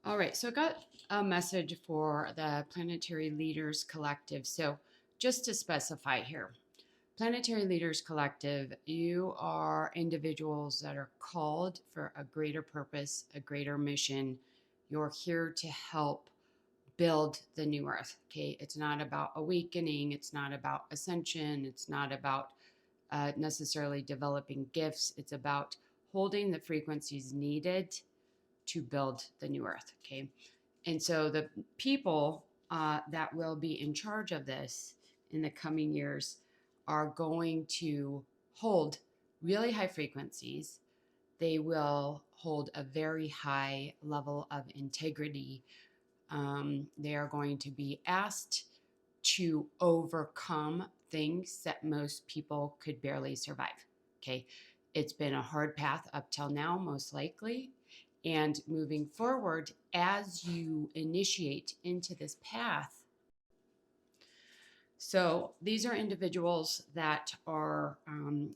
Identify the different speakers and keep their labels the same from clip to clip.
Speaker 1: All right, so I got a message for the Planetary Leaders Collective. So, just to specify here, Planetary Leaders Collective, you are individuals that are called for a greater purpose, a greater mission. You're here to help build the new earth. Okay, it's not about awakening, it's not about ascension, it's not about necessarily developing gifts, it's about holding the frequencies needed to build the new earth. Okay. And so the people that will be in charge of this in the coming years are going to hold really high frequencies. They will hold a very high level of integrity. They are going to be asked to overcome things that most people could barely survive. Okay. It's been a hard path up till now, most likely. And moving forward, as you initiate into this path, so these are individuals that are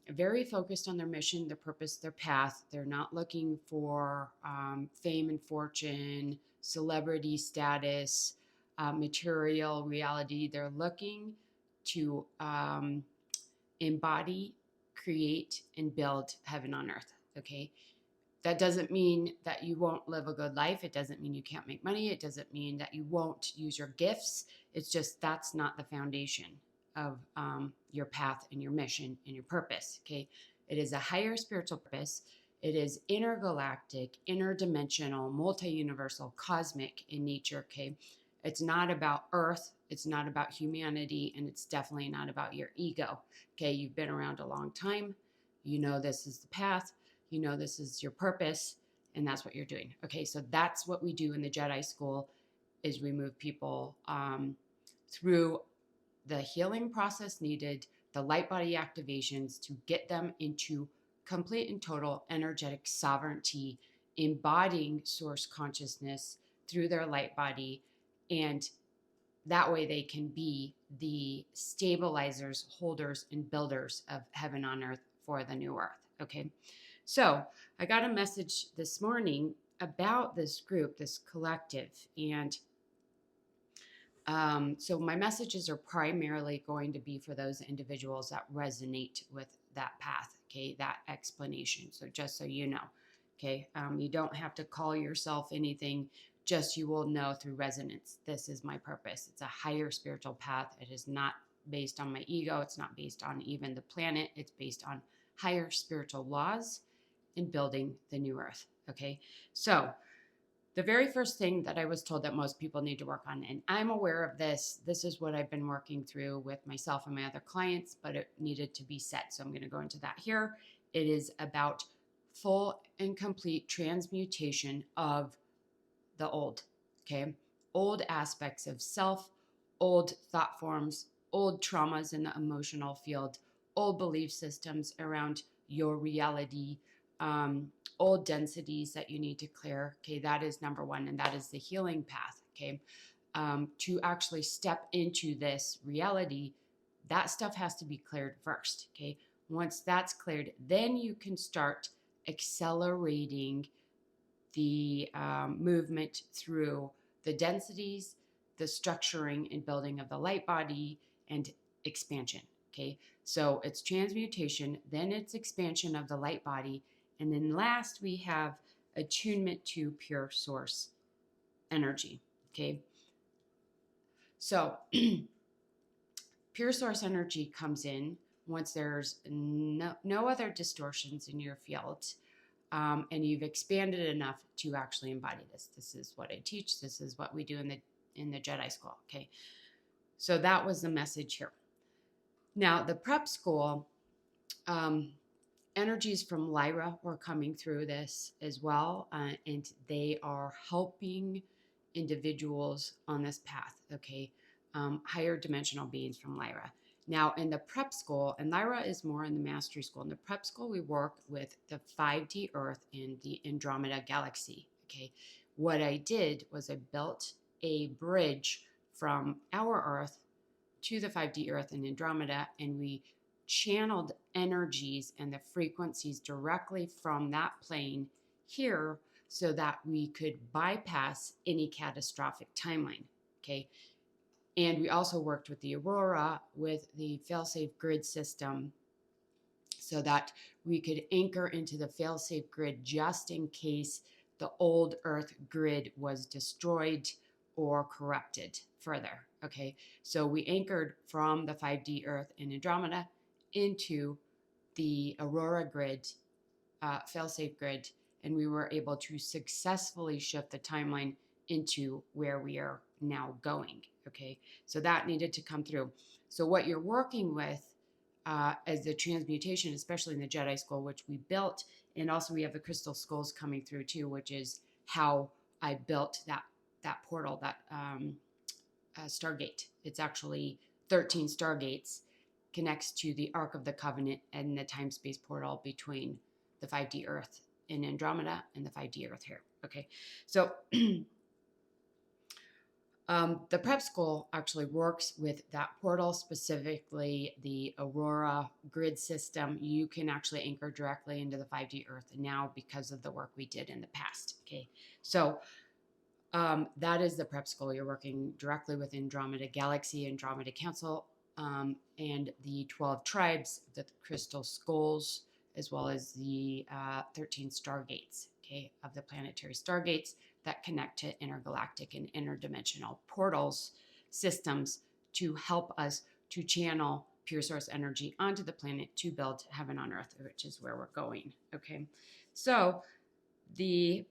Speaker 1: very focused on their mission, their purpose, their path. They're not looking for fame and fortune, celebrity status, material reality. They're looking to embody, create, and build heaven on earth. Okay. That doesn't mean that you won't live a good life. It doesn't mean you can't make money. It doesn't mean that you won't use your gifts. It's just that's not the foundation of your path and your mission and your purpose. Okay. It is a higher spiritual purpose. It is intergalactic, interdimensional, multi universal, cosmic in nature. Okay. It's not about earth. It's not about humanity. And it's definitely not about your ego. Okay. You've been around a long time. You know, this is the path. You know, this is your purpose, and that's what you're doing. Okay, so that's what we do in the Jedi School, is we move people through the healing process needed, the light body activations to get them into complete and total energetic sovereignty, embodying source consciousness through their light body, and that way they can be the stabilizers, holders, and builders of heaven on earth for the new earth. Okay. So I got a message this morning about this group, this collective. And so my messages are primarily going to be for those individuals that resonate with that path, okay, that explanation. So just so you know, okay, you don't have to call yourself anything, just you will know through resonance. This is my purpose. It's a higher spiritual path. It is not based on my ego. It's not based on even the planet. It's based on higher spiritual laws in building the new earth. Okay. So the very first thing that I was told that most people need to work on, and I'm aware of this, this is what I've been working through with myself and my other clients, but it needed to be said. So I'm going to go into that here. It is about full and complete transmutation of the old, okay? Old aspects of self, old thought forms, old traumas in the emotional field, old belief systems around your reality, old densities that you need to clear. Okay, that is number one, and that is the healing path. Okay, to actually step into this reality, that stuff has to be cleared first. Okay, once that's cleared, then you can start accelerating the movement through the densities, the structuring and building of the light body, and expansion. Okay, so it's transmutation, then it's expansion of the light body, and then last we have attunement to pure source energy. Okay, so pure source energy comes in once there's no other distortions in your field. And you've expanded enough to actually embody this. This is what I teach. This is what we do in the Jedi School. Okay, so that was the message here. Now the prep school, energies from Lyra were coming through this as well, and they are helping individuals on this path. Okay, higher dimensional beings from Lyra. Now, in the prep school, and Lyra is more in the mastery school. In the prep school, we work with the 5D Earth in the Andromeda galaxy. Okay, what I did was I built a bridge from our Earth to the 5D Earth in Andromeda, and we channeled energies and the frequencies directly from that plane here so that we could bypass any catastrophic timeline. Okay. And we also worked with the Aurora with the fail-safe grid system so that we could anchor into the fail-safe grid just in case the old Earth grid was destroyed or corrupted further. Okay, so we anchored from the 5D Earth in Andromeda into the Aurora grid, fail-safe grid, and we were able to successfully shift the timeline into where we are now going. Okay, so that needed to come through. So what you're working with as the transmutation, especially in the Jedi School, which we built, and also we have the crystal skulls coming through too, which is how I built that portal, that Stargate. It's actually 13 Stargates, connects to the Ark of the Covenant and the time-space portal between the 5D Earth in Andromeda and the 5D Earth here. Okay, so the prep school actually works with that portal, specifically the Aurora grid system. You can actually anchor directly into the 5D Earth now because of the work we did in the past. Okay, so that is the prep school. You're working directly with Andromeda Galaxy, Andromeda Council, and the 12 tribes, the crystal skulls, as well as the 13 stargates, okay, of the planetary stargates that connect to intergalactic and interdimensional portals systems to help us to channel pure source energy onto the planet to build heaven on earth, which is where we're going. Okay, so the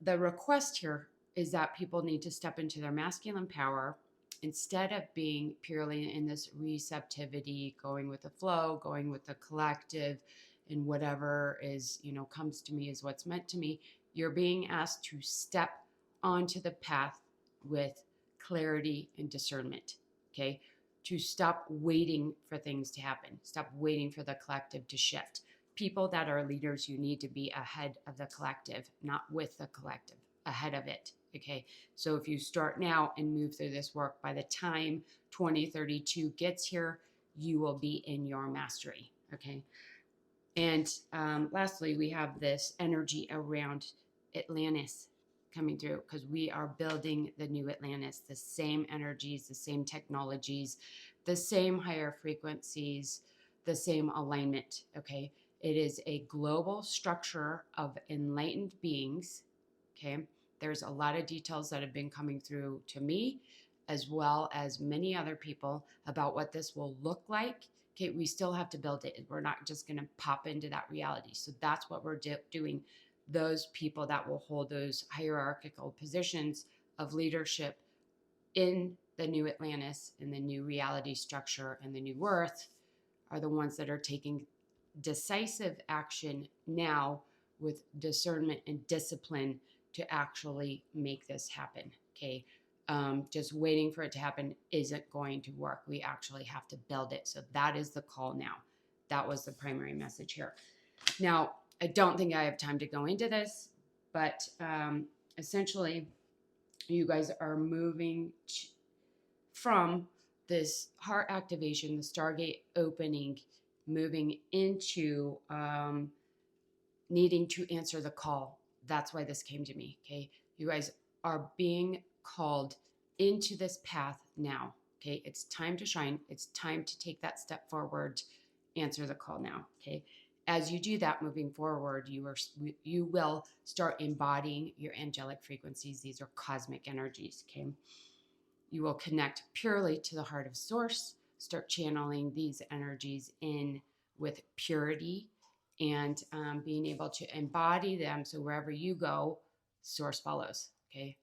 Speaker 1: request here is that people need to step into their masculine power instead of being purely in this receptivity, going with the flow, going with the collective, and whatever is, comes to me is what's meant to me. You're being asked to step onto the path with clarity and discernment. Okay, to stop waiting for things to happen, stop waiting for the collective to shift. People that are leaders, you need to be ahead of the collective, not with the collective, ahead of it. Okay, so if you start now and move through this work, by the time 2032 gets here, you will be in your mastery. Okay, and lastly, we have this energy around Atlantis coming through because we are building the new Atlantis, the same energies, the same technologies, the same higher frequencies, the same alignment. Okay, it is a global structure of enlightened beings. Okay, there's a lot of details that have been coming through to me, as well as many other people, about what this will look like. Okay, we still have to build it. We're not just going to pop into that reality. So that's what we're doing. Those people that will hold those hierarchical positions of leadership in the new Atlantis, in the new reality structure, and the new Earth are the ones that are taking decisive action now with discernment and discipline to actually make this happen. Okay. Just waiting for it to happen isn't going to work. We actually have to build it. So that is the call now. That was the primary message here. Now, I don't think I have time to go into this, but essentially, you guys are moving from this heart activation, the Stargate opening, moving into needing to answer the call. That's why this came to me. Okay. You guys are being called into this path now. Okay. It's time to shine. It's time to take that step forward. Answer the call now. Okay. As you do that, moving forward, you will start embodying your angelic frequencies. These are cosmic energies. Okay. You will connect purely to the heart of source, start channeling these energies in with purity, and being able to embody them. So wherever you go, source follows. Okay.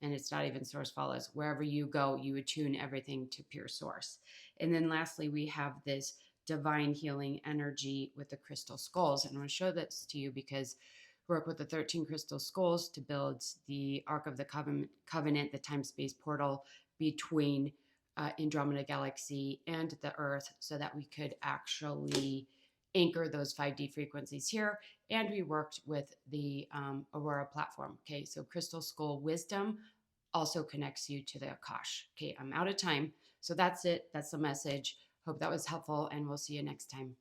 Speaker 1: And it's not even source follows. Wherever you go, you attune everything to pure source. And then lastly, we have this divine healing energy with the crystal skulls. And I want to show this to you because work with the 13 crystal skulls to build the Ark of the Covenant, the time-space portal between Andromeda Galaxy and the Earth, so that we could actually anchor those 5D frequencies here. And we worked with the Aurora platform. Okay, so Crystal Skull Wisdom also connects you to the Akash. Okay, I'm out of time. So that's it. That's the message. Hope that was helpful, and we'll see you next time.